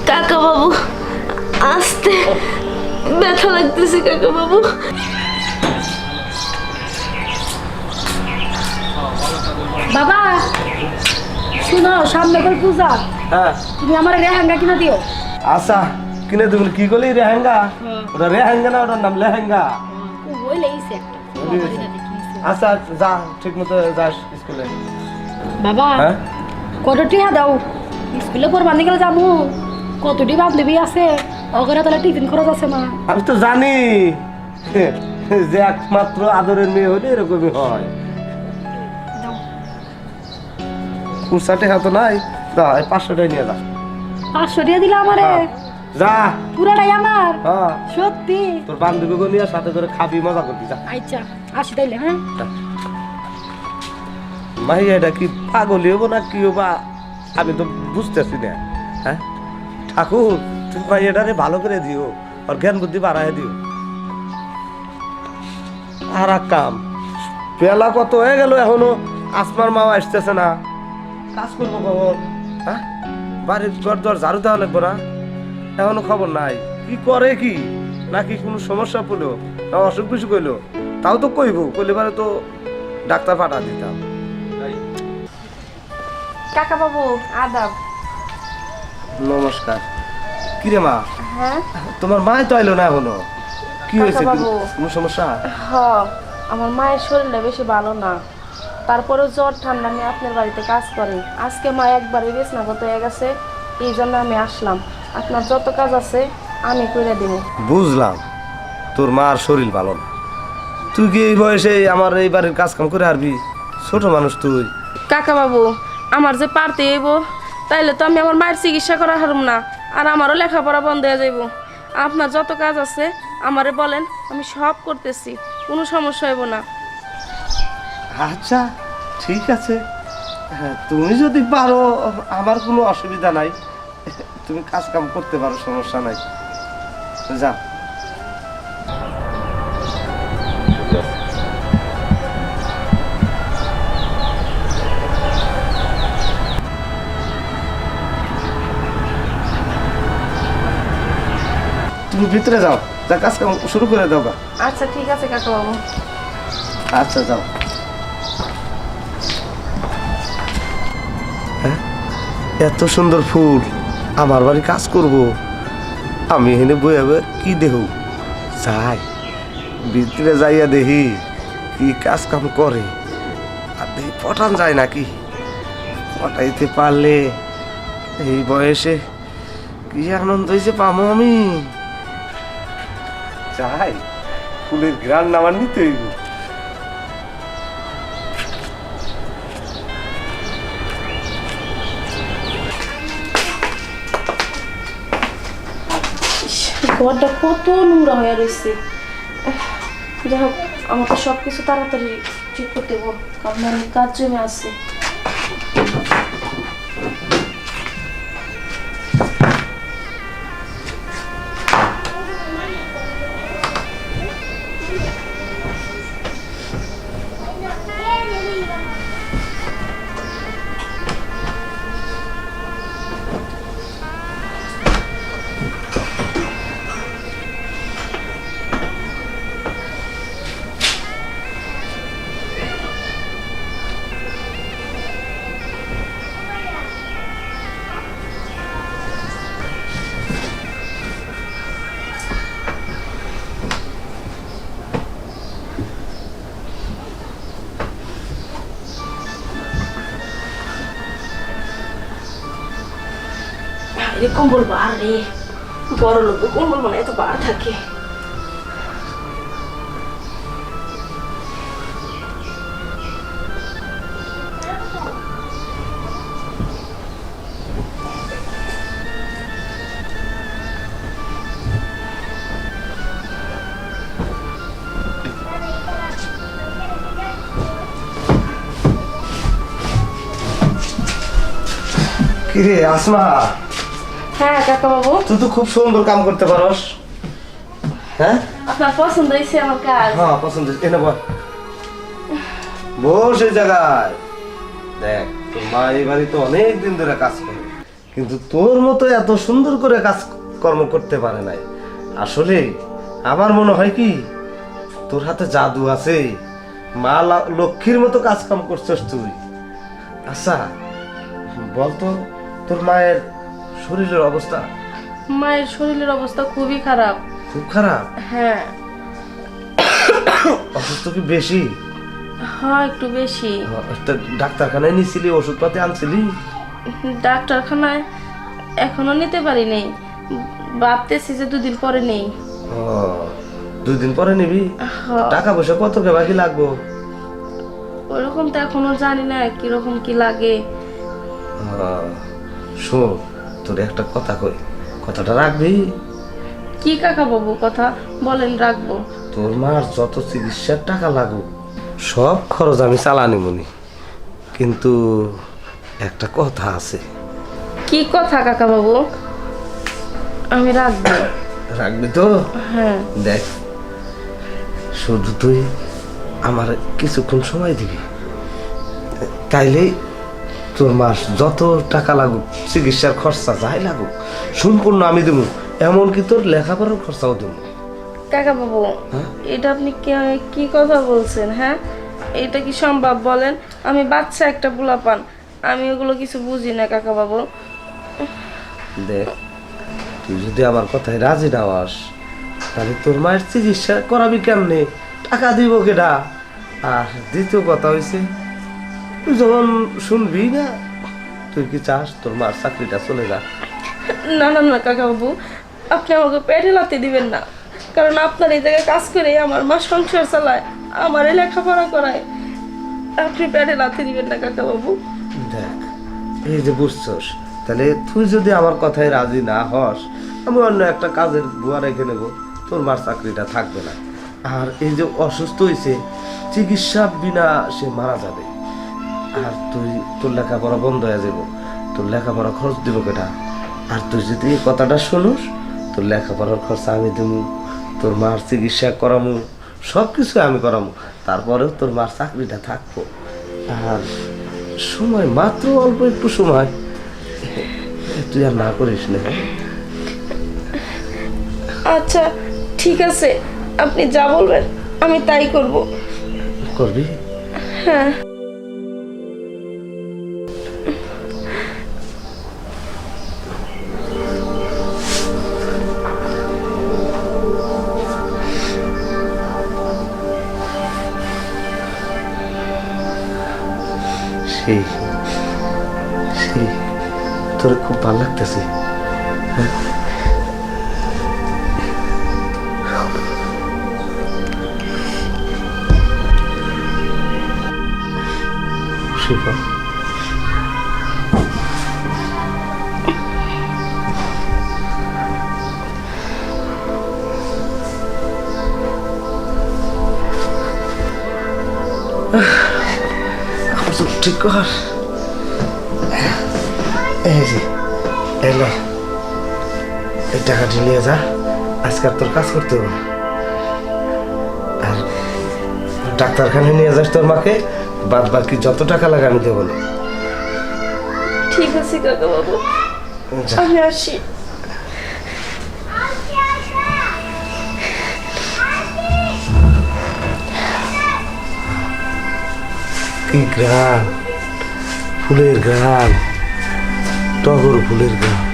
কাকা বাবু আস্তে ব্যথা লাগতেছে কাকা বাবু। বাবা শুনো, সামনে করে পূজা, হ্যাঁ তুমি আমার রেহাঙ্গা কিনে দিও। আচ্ছা কিনে তুমি কি করলি রেহেঙ্গা? ওটা রেহেঙ্গা না, ওটার নাম লেহেঙ্গা। ওই লেইছে একটা। আচ্ছা যা ঠিক মতো যাস স্কুলে। বাবা হ্যাঁ কত টিহা দাও? স্কুলে পর বান্ধি গেলে যাবো, কতটি বান্ধবী আছে, ওগরা তাহলে টিফিন খরচ আছে মা। আমি তো জানি যে একমাত্র আদরের মেয়ে হলে এরকমই হয়। কুরসাটে হাতে নাই, যা 500 টাকা নিয়ে যা। 500 টাকা দিলে আমারে? যা পুরাটাই আমার? হ্যাঁ সত্যি? তোর বান্ধবীকে নিয়ে সাথে করে খাবি, মজা করবি। যা আচ্ছা আসি তাইলে। হ্যাঁ মাইয়া এটা কি পাগলি হবো না কি হবো আমি তো বুঝতেছি না। হ্যাঁ ঠাকুর তুমি মাইয়াটারে ভালো করে দিও, আর জ্ঞান বুদ্ধি বাড়ায় দিও। আর এক কাম, বেলা কত হয়ে গেল এখনো আসমার মাও আসতেছে না, কাজ করবো কখন? হ্যাঁ বাড়ির ঘর দর ঝাড়ু দেওয়া লাগবো না? এখনো খবর নাই কি করে, কি নাকি কোনো সমস্যা পড়লো না অসুখ বিসুখ হইলো, তাও তো কইব, কইলে পারে তো ডাক্তার পাঠা দিতাম। কাকা বাবু আদাব। নমস্কার। কিরে মা, হ্যাঁ তোমার মাই তো আইলো না এখনো, কি হয়েছে? কাকাবাবু। কোনো সমস্যা? হ্যাঁ আমার মায়ের শরীরটা বেশি ভালো না, তারপরেও জ্বর ঠান্ডা নিয়ে আপনার বাড়িতে কাজ করেন। আজকে মা একবারে বেচনাগত হয়ে গেছে, এই জন্য আমি আসলাম। আপনার যত কাজ আছে আমি করে দেব। বুঝলাম তোর মার শরীর ভালো না, তুই কি এই বয়সে আমার এই বাড়ির কাজ কাম করে আরবি? ছোট মানুষ তুই। কাকা বাবু আমার যে পারতে হইব, তাইলে তো আমি আমার মায়ের চিকিৎসা করা হারুম না, আর আমারও লেখাপড়া বন্ধ হয়ে যাইব। আপনার যত কাজ আছে আমারে বলেন, আমি সব করতেছি, কোনো সমস্যা হইব না। আচ্ছা ঠিক আছে, হ্যাঁ তুমি যদি পারো আমার কোনো অসুবিধা নাই, তুমি কাজ কাম করতে পারো, সমস্যা নাই। যা তুমি ভিতরে যাও, যা কাজ কাম শুরু করে দাও গা। আচ্ছা ঠিক আছে কাকা বাবু। আচ্ছা যাও। হ্যাঁ এত সুন্দর ফুল, আমার বাড়ি কাজ করব, আমি এখানে বইয়া কি দেহ যাই ভিতরে যাইয়া দেখি কি কাজ কাম করে, আর দেখি পটান যায় নাকি। পটাইতে পারলে এই বয়সে কি আনন্দ হয়েছে পামো আমি। যাই ফুলের ঘ্রাণ নামান নিতে হইব। ঘরটা কত নোংরা হয়ে রয়েছে। যাই হোক আমাকে সব কিছু তাড়াতাড়ি ঠিক করতে দেবো, কারণ অনেক কাজ জমে আছে। এরকম বলবো আর রে, বড় লোক কম্বল মানে এত বার থাকে। কিরে আসমা? হ্যাঁ কাকা বাবু। তুই তো খুব সুন্দর কাম করতে পারস। হ্যাঁ আপনার পছন্দ হয়েছে আমার কাজ? হ্যাঁ পছন্দ। এনে বল, বস এই জায়গায়। দেখ তোর মা এই বাড়িতে অনেক দিন ধরে কাজ করে, কিন্তু তোর মতো এত সুন্দর করে কাজ কর্ম করতে পারে নাই। আসলে আমার মনে হয় কি তোর হাতে জাদু আছে, মা লক্ষ্মীর মতো কাজ কাম করছিস তুই। আচ্ছা বলতো তোর মায়ের শরীরের অবস্থা? মায়ের শরীরের অবস্থা খুবই খারাপ। খুব খারাপ? হ্যাঁ। অসুস্থ কি বেশি? হ্যাঁ একটু বেশি। তা ডাক্তারখানায় নিছিলি, ওষুধপাতি আনছিলি? ডাক্তারখানায় এখনো নিতে পারি নাই, ভাবতেছি যে 2 দিন পরে নেই। ও 2 দিন পরে নিবি? হ্যাঁ। টাকা পয়সা কত কে বাকি লাগবো? ওরকম তো এখনো জানি না কিরকম কি লাগে। শোন তোর একটা কথা কই, কথাটা রাখবি? কি কাকা বাবু কথা বলেন, রাখবো। তোর মার যত চিকিৎসার টাকা লাগুক সব খরচ আমি চালানি মনি, কিন্তু একটা কথা আছে। কি কথা কাকা বাবু? আমি রাখবো। রাখবি তো? হ্যাঁ। দেখ শুধু তুই আমার কিছুক্ষণ সময় দিবি, তাইলেই তোর মাস যত টাকা লাগুক, চিকিৎসার খরচা যাই লাগুক সম্পূর্ণ আমি দেবো, এমনকি তোর লেখাপড়ার খরচাও দেবো। কাকা বাবু এটা আপনি কি কথা বলছেন? হ্যাঁ এটা কি সম্ভব বলেন? আমি বাচ্চা একটা পোলাপান, আমি ওগুলো কিছু বুঝি না কাকা বাবু। দেখ তুই যদি আমার কথায় রাজি না হস তাহলে তোর মায়ের চিকিৎসা করাবি কেমনে, টাকা দিব কেডা? আর দ্বিতীয় কথা হয়েছে তুই যখন শুনবি না, তুই কি চাস তোর মার চাকরিটা চলে যা? না না না কাকা বাবু, আপনি আমাকে পেটে লাথি দিবেন না, কারণ আপনার এই জায়গায় কাজ করে আমার মা সংসার চালায়, আমার লেখাপড়া করায়। আপনি পেটে লাথি দিবেন না কাকা বাবু। দেখ এই যে বুঝছস, তাহলে তুই যদি আমার কথায় রাজি না হস আমি অন্য একটা কাজের বুয়া রেখে নেব, তোর মার চাকরিটা থাকবে না। আর এই যে অসুস্থ হয়েছে, চিকিৎসা বিনা সে মারা যাবে, আর তুই তোর লেখাপড়া বন্ধ হয়ে যাব, তোর লেখাপড়া খরচ দিব কেটা? আর তুই যদি এই কথাটা শুনুস তোর লেখাপড়ার খরচ আমি দেবো, তোর মার চিকিৎসা করামু, সব কিছু আমি করামু, তারপরেও তোর মার চাকরিটা থাকবো। আর সময় মাত্র অল্প একটু সময়, তুই আর না করিস না। আচ্ছা ঠিক আছে, আপনি যা বলবেন আমি তাই করব। করবি? হ্যাঁ। সেই সেই তোর খুব ভালো লাগতেছে। শিবা ঠিক কর। এই যে এলো, এই টাকাটি নিয়ে যা, আজকাল তোর কাজ করতে হবে না। আর ডাক্তারখানায় নিয়ে যাস তোর মাকে, বাদ বাকি যত টাকা লাগে আমি দেবো না। ঠিক আছে কাকা বাবু, আমি আসি। কি গ্রাম, ফুলের গ্রাম, টগর ফুলের গ্রাম।